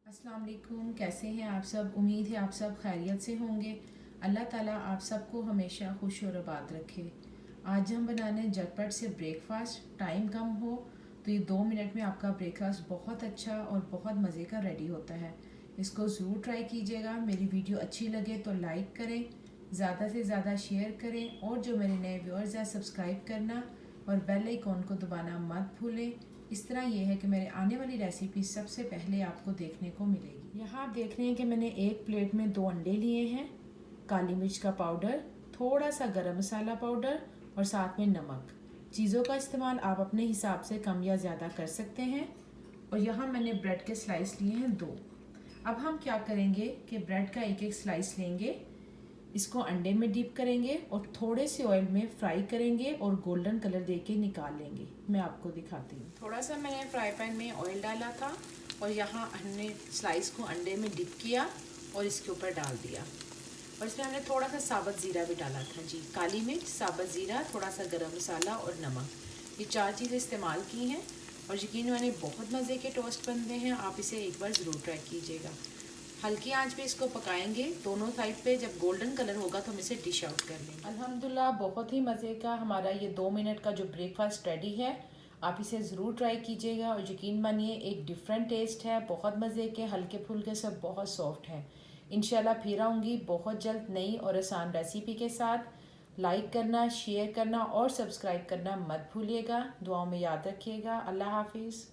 अस्सलाम वालेकुम, कैसे हैं आप सब। उम्मीद है आप सब खैरियत से होंगे। अल्लाह ताला आप सबको हमेशा खुश और आबाद रखे। आज हम बनाने झटपट से ब्रेकफास्ट। टाइम कम हो तो ये 2 मिनट में आपका ब्रेकफास्ट बहुत अच्छा और बहुत मज़े का रेडी होता है। इसको ज़रूर ट्राई कीजिएगा। मेरी वीडियो अच्छी लगे तो लाइक करें, ज़्यादा से ज़्यादा शेयर करें और जो मेरे नए व्यूअर्स हैं सब्सक्राइब करना और बेल आइकॉन को दबाना मत भूलें। इस तरह ये है कि मेरे आने वाली रेसिपी सबसे पहले आपको देखने को मिलेगी। यहाँ आप देख रहे हैं कि मैंने एक प्लेट में 2 अंडे लिए हैं, काली मिर्च का पाउडर, थोड़ा सा गरम मसाला पाउडर और साथ में नमक। चीज़ों का इस्तेमाल आप अपने हिसाब से कम या ज़्यादा कर सकते हैं। और यहाँ मैंने ब्रेड के स्लाइस लिए हैं 2। अब हम क्या करेंगे कि ब्रेड का एक एक स्लाइस लेंगे, इसको अंडे में डिप करेंगे और थोड़े से ऑयल में फ्राई करेंगे और गोल्डन कलर देके निकाल लेंगे। मैं आपको दिखाती हूँ। थोड़ा सा मैंने फ्राई पैन में ऑयल डाला था और यहाँ हमने स्लाइस को अंडे में डिप किया और इसके ऊपर डाल दिया। और इसमें हमने थोड़ा सा साबुत ज़ीरा भी डाला था जी, काली मिर्च, साबुत ज़ीरा, थोड़ा सा गरम मसाला और नमक। ये 4 चीज़ें इस्तेमाल की हैं और यकीन मानिए बहुत मज़े के टोस्ट बनते हैं। आप इसे एक बार ज़रूर ट्राई कीजिएगा। हल्की आंच पे इसको पकाएंगे दोनों साइड पे। जब गोल्डन कलर होगा तो हम इसे डिश आउट कर लेंगे। अल्हम्दुलिल्लाह बहुत ही मज़े का हमारा ये 2 मिनट का जो ब्रेकफास्ट रेडी है। आप इसे ज़रूर ट्राई कीजिएगा और यकीन मानिए एक डिफरेंट टेस्ट है, बहुत मज़े के, हल्के फुल्के सब बहुत सॉफ्ट हैं। इंशाल्लाह फिर आऊँगी बहुत जल्द नई और आसान रेसिपी के साथ। लाइक करना, शेयर करना और सब्सक्राइब करना मत भूलिएगा। दुआओं में याद रखिएगा। अल्लाह हाफिज़।